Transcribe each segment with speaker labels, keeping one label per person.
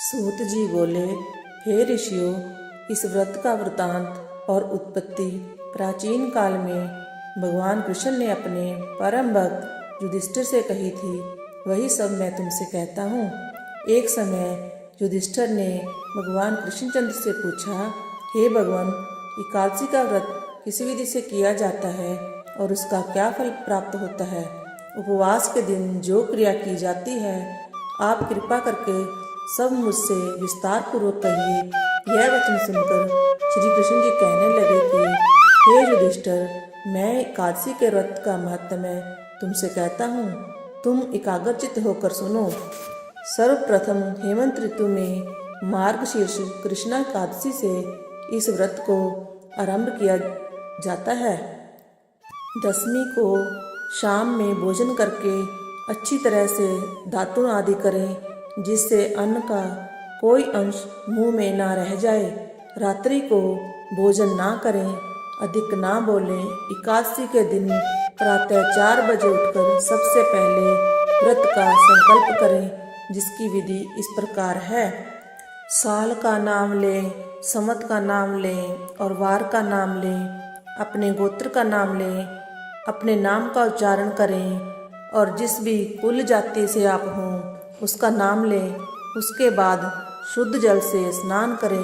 Speaker 1: सूत जी बोले, हे ऋषियों, इस व्रत का वृतांत और उत्पत्ति प्राचीन काल में भगवान कृष्ण ने अपने परम भक्त युधिष्ठिर से कही थी, वही सब मैं तुमसे कहता हूँ। एक समय युधिष्ठिर ने भगवान कृष्णचंद्र से पूछा, हे भगवान, एकादशी का व्रत किस विधि से किया जाता है और उसका क्या फल प्राप्त होता है? उपवास के दिन जो क्रिया की जाती है, आप कृपा करके सब मुझसे विस्तार पूर्वक कहिए। यह वचन सुनकर श्री कृष्ण जी कहने लगे कि हे युधिष्ठिर, मैं एकादशी के व्रत का महत्व तुमसे कहता हूँ, तुम एकाग्रचित्त होकर सुनो। सर्वप्रथम हेमंत ऋतु में मार्गशीर्ष कृष्णा एकादशी से इस व्रत को आरंभ किया जाता है। दशमी को शाम में भोजन करके अच्छी तरह से दातुन आदि करें, जिससे अन्न का कोई अंश मुंह में ना रह जाए। रात्रि को भोजन ना करें, अधिक ना बोलें। एकादशी के दिन प्रातः 4 बजे उठकर सबसे पहले व्रत का संकल्प करें, जिसकी विधि इस प्रकार है। साल का नाम लें, संवत का नाम लें और वार का नाम लें। अपने गोत्र का नाम लें, अपने नाम का उच्चारण करें और जिस भी कुल जाति से आप हों उसका नाम लें। उसके बाद शुद्ध जल से स्नान करें।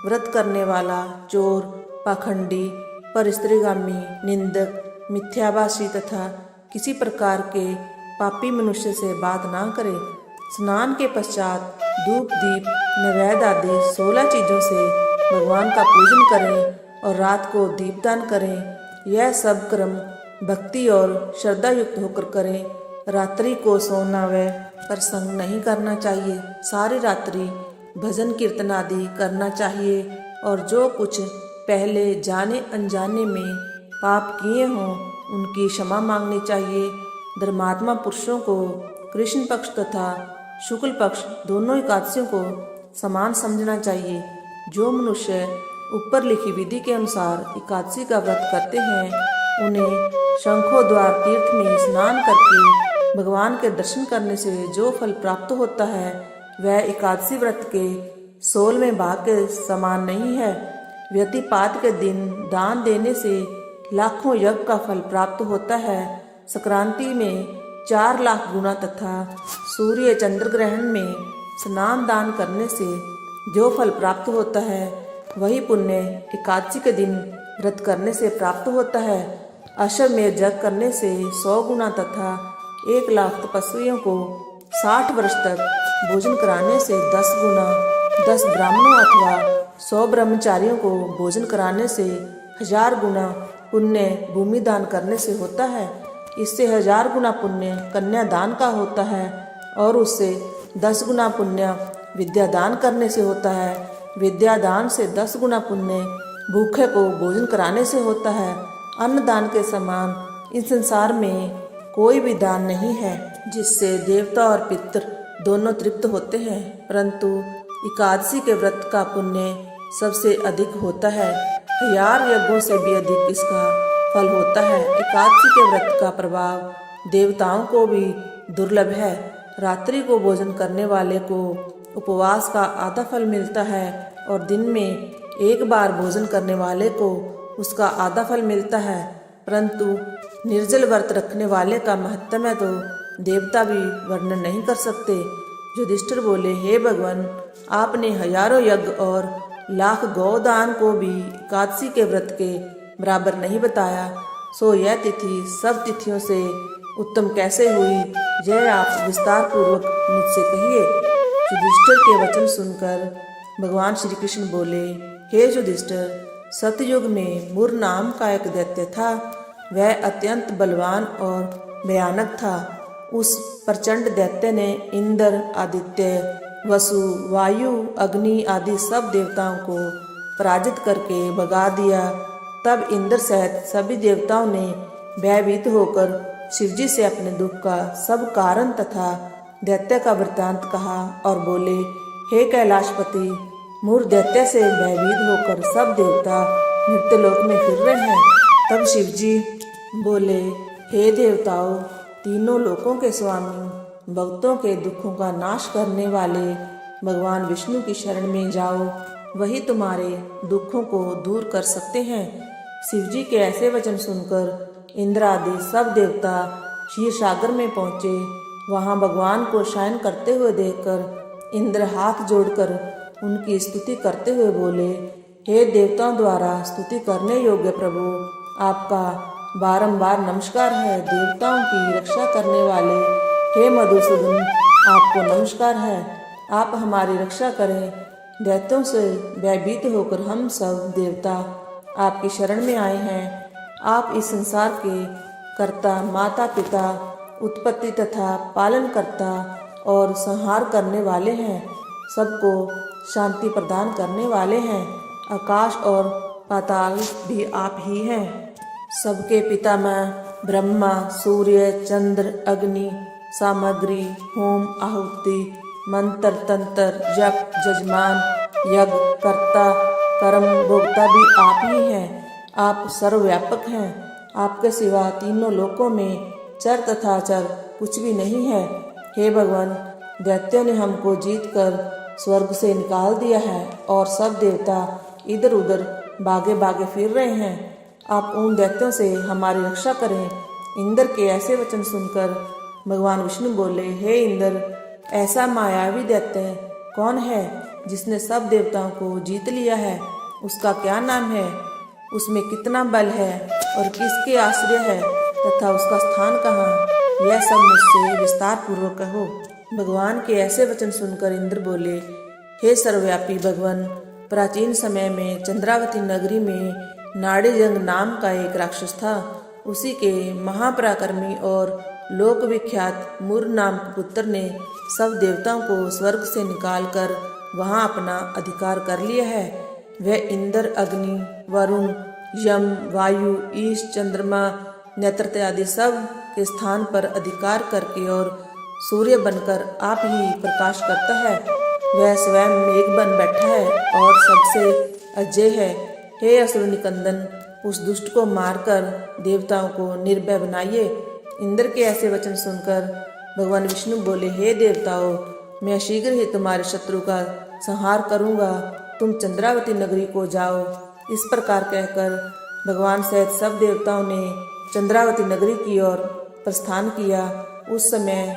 Speaker 1: व्रत करने वाला चोर, पाखंडी, परस्त्रीगामी, निंदक, मिथ्याभाषी तथा किसी प्रकार के पापी मनुष्य से बात ना करे। स्नान के पश्चात धूप, दीप, नैवेद्य आदि 16 चीज़ों से भगवान का पूजन करें और रात को दीपदान करें। यह सब कर्म भक्ति और श्रद्धा युक्त होकर करें। रात्रि को सोना व प्रसंग नहीं करना चाहिए। सारी रात्रि भजन कीर्तन आदि करना चाहिए और जो कुछ पहले जाने अनजाने में पाप किए हों उनकी क्षमा मांगनी चाहिए। धर्मात्मा पुरुषों को कृष्ण पक्ष तथा शुक्ल पक्ष दोनों एकादशियों को समान समझना चाहिए। जो मनुष्य ऊपर लिखी विधि के अनुसार एकादशी का व्रत करते हैं, उन्हें शंखोद्वार तीर्थ में स्नान करके भगवान के दर्शन करने से जो फल प्राप्त होता है, वह एकादशी व्रत के 16वें भाग के समान नहीं है। व्यतिपात के दिन दान देने से लाखों यज्ञ का फल प्राप्त होता है। संक्रांति में 4 लाख गुना तथा सूर्य चंद्र ग्रहण में स्नान दान करने से जो फल प्राप्त होता है, वही पुण्य एकादशी के दिन व्रत करने से प्राप्त होता है। अश्वमेध यज्ञ करने से 100 गुना तथा 1 लाख तपस्वियों को 60 वर्ष तक भोजन कराने से 10 गुना, 10 ब्राह्मणों अथवा 100 ब्रह्मचारियों को भोजन कराने से 1000 गुना पुण्य भूमि दान करने से होता है। इससे 1000 गुना पुण्य कन्यादान का होता है और उससे 10 गुना पुण्य विद्यादान करने से होता है। विद्यादान से 10 गुना पुण्य भूखे को भोजन कराने से होता है। अन्नदान के समान इस संसार में कोई भी दान नहीं है, जिससे देवता और पितृ दोनों तृप्त होते हैं, परंतु एकादशी के व्रत का पुण्य सबसे अधिक होता है। 1000 यज्ञों से भी अधिक इसका फल होता है। एकादशी के व्रत का प्रभाव देवताओं को भी दुर्लभ है। रात्रि को भोजन करने वाले को उपवास का आधा फल मिलता है और दिन में एक बार भोजन करने वाले को उसका आधा फल मिलता है, परंतु निर्जल व्रत रखने वाले का महत्व तो देवता भी वर्णन नहीं कर सकते। युधिष्ठिर बोले, हे भगवान, आपने हजारों यज्ञ और लाख गौदान को भी एकादशी के व्रत के बराबर नहीं बताया, सो यह तिथि सब तिथियों से उत्तम कैसे हुई, यह आप विस्तार पूर्वक मुझसे कहिए। युधिष्ठिर के वचन सुनकर भगवान श्री कृष्ण बोले, हे युधिष्ठिर, सतयुग में मुर नाम का एक दैत्य था। वह अत्यंत बलवान और भयानक था। उस प्रचंड दैत्य ने इंद्र, आदित्य, वसु, वायु, अग्नि आदि सब देवताओं को पराजित करके भगा दिया। तब इंद्र सहित सभी देवताओं ने भयभीत होकर शिवजी से अपने दुख का सब कारण तथा दैत्य का वृत्तांत कहा और बोले, हे कैलाशपति, मुर दैत्य से भयभीत होकर सब देवता मृत्युलोक में फिर रहे हैं। तब शिवजी बोले, हे देवताओं, तीनों लोकों के स्वामी, भक्तों के दुखों का नाश करने वाले, भगवान विष्णु की शरण में जाओ, वही तुम्हारे दुखों को दूर कर सकते हैं। शिवजी के ऐसे वचन सुनकर इंद्र आदि सब देवता क्षीर सागर में पहुँचे। वहाँ भगवान को शयन करते हुए देखकर इंद्र हाथ जोड़कर उनकी स्तुति करते हुए बोले, हे देवताओं द्वारा स्तुति करने योग्य प्रभु, आपका बारंबार नमस्कार है। देवताओं की रक्षा करने वाले हे मधुसूदन, आपको नमस्कार है। आप हमारी रक्षा करें। दैत्यों से भयभीत होकर हम सब देवता आपकी शरण में आए हैं। आप इस संसार के कर्ता, माता पिता, उत्पत्ति तथा पालन करता और संहार करने वाले हैं। सबको शांति प्रदान करने वाले हैं। आकाश और पाताल भी आप ही हैं। सबके पितामह ब्रह्मा, सूर्य, चंद्र, अग्नि, सामग्री, होम, आहुति, मंत्र, तंत्र, जप, जजमान, यज्ञ, कर्ता, कर्म भोक्ता भी आप ही हैं। आप सर्वव्यापक हैं। आपके सिवा तीनों लोकों में चर तथा अचर कुछ भी नहीं है। हे भगवान, दैत्यों ने हमको जीतकर स्वर्ग से निकाल दिया है और सब देवता इधर उधर भागे भागे फिर रहे हैं। आप उन दैत्यों से हमारी रक्षा करें। इंद्र के ऐसे वचन सुनकर भगवान विष्णु बोले, हे इंद्र, ऐसा मायावी दैत्य कौन है जिसने सब देवताओं को जीत लिया है? उसका क्या नाम है? उसमें कितना बल है और किसके आश्रय है तथा उसका स्थान कहाँ? यह सब मुझसे विस्तार पूर्वक कहो। भगवान के ऐसे वचन सुनकर इंद्र बोले, हे सर्वव्यापी भगवान, प्राचीन समय में चंद्रावती नगरी में नाड़ीजंग नाम का एक राक्षस था। उसी के महापराक्रमी और लोक विख्यात मुर नाम के पुत्र ने सब देवताओं को स्वर्ग से निकालकर वहां अपना अधिकार कर लिया है। वह इंद्र, अग्नि, वरुण, यम, वायु, ईश, चंद्रमा, नैत्रत्य आदि सब के स्थान पर अधिकार करके और सूर्य बनकर आप ही प्रकाश करता है। वह स्वयं मेघ बन बैठा है और सबसे अजय है। हे असुर निकंदन, उस दुष्ट को मारकर देवताओं को निर्भय बनाइए। इंद्र के ऐसे वचन सुनकर भगवान विष्णु बोले, हे देवताओं, मैं शीघ्र ही तुम्हारे शत्रु का संहार करूंगा। तुम चंद्रावती नगरी को जाओ। इस प्रकार कहकर भगवान सहित सब देवताओं ने चंद्रावती नगरी की ओर प्रस्थान किया। उस समय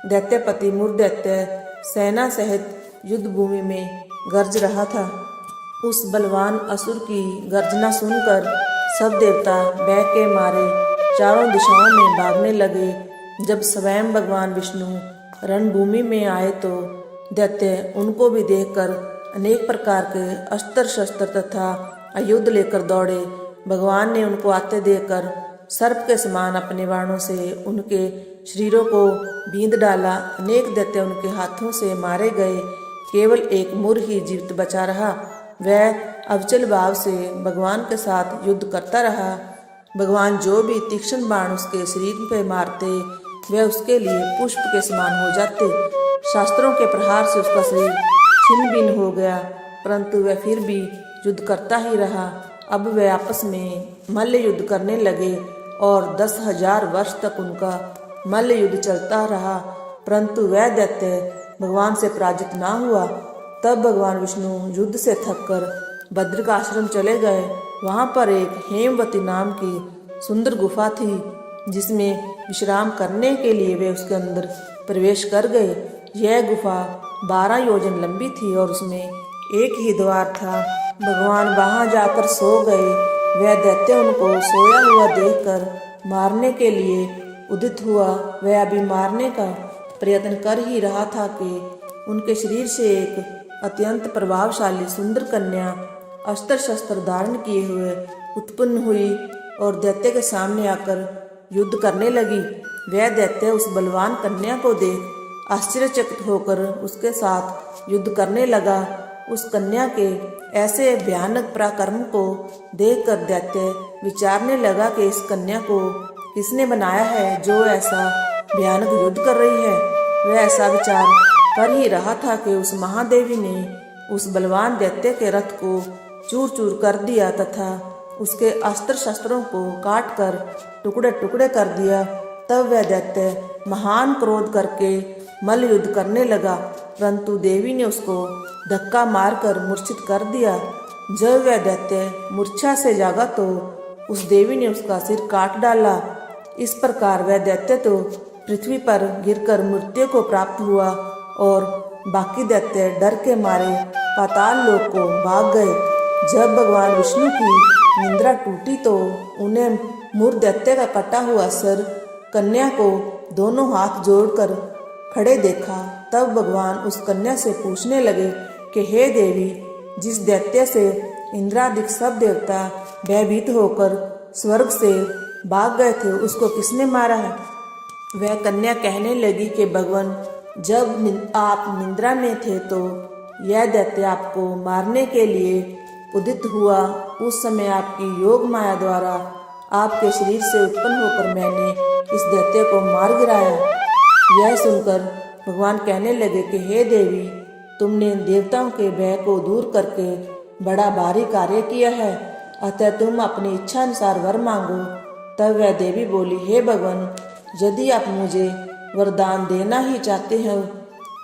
Speaker 1: दैत्यपति मुरदैत्य सेना सहित युद्ध भूमि में गरज रहा था। उस बलवान असुर की गर्जना सुनकर सब देवता भय के मारे चारों दिशाओं में भागने लगे। जब स्वयं भगवान विष्णु रणभूमि में आए तो दैत्य उनको भी देखकर अनेक प्रकार के अस्त्र शस्त्र तथा आयुध लेकर दौड़े। भगवान ने उनको आते देखकर सर्प के समान अपने बाणों से उनके शरीरों को बींध डाला। अनेक दैत्य उनके हाथों से मारे गए। केवल एक मुर ही जीवित बचा रहा। वह अविचल भाव से भगवान के साथ युद्ध करता रहा। भगवान जो भी तीक्ष्ण बाण उसके शरीर पे मारते, वह उसके लिए पुष्प के समान हो जाते। शास्त्रों के प्रहार से उसका शरीर छिन्न भिन्न हो गया, परंतु वह फिर भी युद्ध करता ही रहा। अब वे आपस में मल्ल युद्ध करने लगे और 10,000 वर्ष तक उनका मल्ल युद्ध चलता रहा, परंतु वह दैत्य भगवान से पराजित ना हुआ। तब भगवान विष्णु युद्ध से थककर बद्रिक आश्रम चले गए। वहां पर एक हेमवती नाम की सुंदर गुफा थी, जिसमें विश्राम करने के लिए वे उसके अंदर प्रवेश कर गए। यह गुफा 12 योजन लंबी थी और उसमें एक ही द्वार था। भगवान वहां जाकर सो गए। वह दैत्य उनको सोया हुआ देखकर मारने के लिए उदित हुआ। वह अभी मारने का प्रयत्न कर ही रहा था कि उनके शरीर से एक अत्यंत प्रभावशाली सुंदर कन्या अस्त्र शस्त्र धारण किए हुए उत्पन्न हुई और दैत्य के सामने आकर युद्ध करने लगी। वह दैत्य उस बलवान कन्या को देख आश्चर्यचकित होकर उसके साथ युद्ध करने लगा। उस कन्या के ऐसे भयानक पराक्रम को देखकर दैत्य विचारने लगा कि इस कन्या को किसने बनाया है जो ऐसा भयानक युद्ध कर रही है। वह ऐसा विचार कर ही रहा था कि उस महादेवी ने उस बलवान दैत्य के रथ को चूर चूर कर दिया तथा उसके अस्त्र शस्त्रों को काट कर टुकड़े टुकड़े कर दिया। तब वह दैत्य महान क्रोध करके मल्ल युद्ध करने लगा। परंतु देवी ने उसको धक्का मारकर मूर्छित कर दिया। जब वह दैत्य मूर्छा से जागा तो उस देवी ने उसका सिर काट डाला। इस प्रकार वह दैत्य तो पृथ्वी पर गिरकर मृत्यु को प्राप्त हुआ और बाकी दैत्य डर के मारे पाताल लोक को भाग गए। जब भगवान विष्णु की निद्रा टूटी तो उन्हें मूर दैत्य का कटा हुआ सिर कन्या को दोनों हाथ जोड़कर खड़े देखा। तब भगवान उस कन्या से पूछने लगे कि हे देवी, जिस दैत्य से इंद्रादिक सब देवता भयभीत होकर स्वर्ग से भाग गए थे उसको किसने मारा है? वह कन्या कहने लगी कि भगवान, जब आप निद्रा में थे तो यह दैत्य आपको मारने के लिए उदित हुआ। उस समय आपकी योग माया द्वारा आपके शरीर से उत्पन्न होकर मैंने इस दैत्य को मार गिराया। यह सुनकर भगवान कहने लगे कि हे देवी, तुमने देवताओं के भय को दूर करके बड़ा भारी कार्य किया है, अतः तुम अपनी इच्छा अनुसार वर मांगो। तब वह देवी बोली, हे भगवान, यदि आप मुझे वरदान देना ही चाहते हो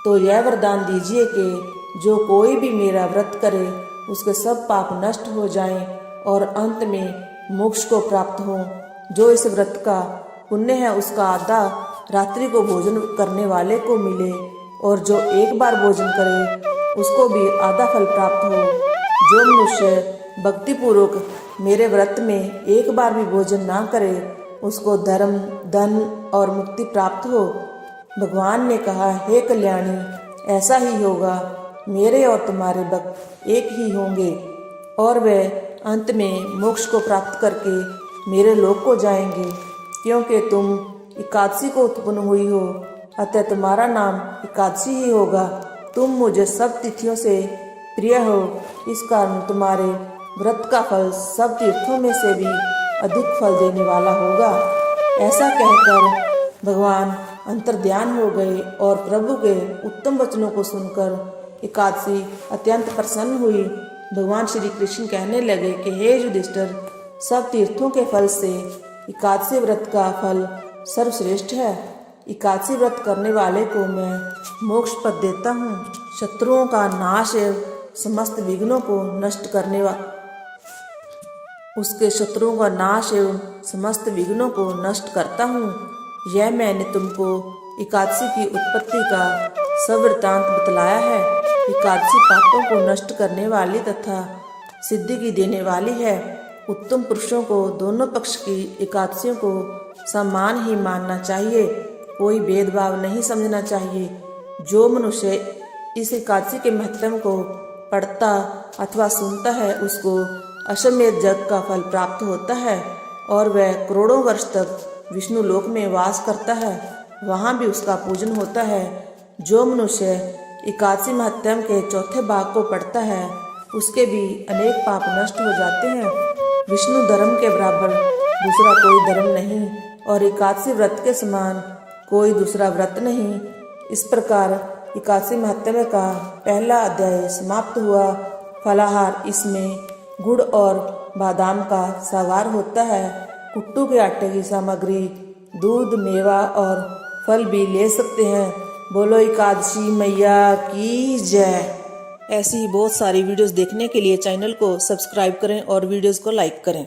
Speaker 1: तो यह वरदान दीजिए कि जो कोई भी मेरा व्रत करे उसके सब पाप नष्ट हो जाएं और अंत में मोक्ष को प्राप्त हो। जो इस व्रत का पुण्य है उसका आधा रात्रि को भोजन करने वाले को मिले और जो एक बार भोजन करे उसको भी आधा फल प्राप्त हो। जो मनुष्य भक्तिपूर्वक मेरे व्रत में एक बार भी भोजन ना करे उसको धर्म, धन और मुक्ति प्राप्त हो। भगवान ने कहा, हे कल्याणी, ऐसा ही होगा। मेरे और तुम्हारे भक्त एक ही होंगे और वे अंत में मोक्ष को प्राप्त करके मेरे लोक को जाएंगे। क्योंकि तुम एकादशी को उत्पन्न हुई हो अतः तुम्हारा नाम एकादशी ही होगा। तुम मुझे सब तिथियों से प्रिय हो, इस कारण तुम्हारे व्रत का फल सब तीर्थों में से भी अधिक फल देने वाला होगा। ऐसा कहकर भगवान अंतर्ध्यान हो गए और प्रभु के उत्तम वचनों को सुनकर एकादशी अत्यंत प्रसन्न हुई। भगवान श्री कृष्ण कहने लगे कि हे युधिष्ठिर, सब तीर्थों के फल से एकादशी व्रत का फल सर्वश्रेष्ठ है। एकादशी व्रत करने वाले को मैं मोक्ष पद देता हूँ। शत्रुओं का नाश एवं समस्त विघ्नों को नष्ट करने उसके शत्रुओं का नाश एवं समस्त विघ्नों को नष्ट करता हूँ। यह मैंने तुमको एकादशी की उत्पत्ति का सब वृत्तांत बतलाया है। एकादशी पापों को नष्ट करने वाली तथा सिद्धि की देने वाली है। उत्तम पुरुषों को दोनों पक्ष की एकादशियों को समान ही मानना चाहिए, कोई भेदभाव नहीं समझना चाहिए। जो मनुष्य इस एकादशी के महत्व को पढ़ता अथवा सुनता है उसको अश्वमेध यज्ञ का फल प्राप्त होता है और वह करोड़ों वर्ष तक विष्णु लोक में वास करता है, वहाँ भी उसका पूजन होता है। जो मनुष्य एकादशी महत्म के चौथे भाग को पढ़ता है उसके भी अनेक पाप नष्ट हो जाते हैं। विष्णु धर्म के बराबर दूसरा कोई धर्म नहीं और एकादशी व्रत के समान कोई दूसरा व्रत नहीं। इस प्रकार एकादशी महत्म्य का पहला अध्याय समाप्त हुआ। फलाहार, इसमें गुड़ और बादाम का सागार होता है। कुट्टू के आटे की सामग्री दूध, मेवा और फल भी ले सकते हैं। बोलो एकादशी मैया की जय। ऐसी ही बहुत सारी वीडियोस देखने के लिए चैनल को सब्सक्राइब करें और वीडियोस को लाइक करें।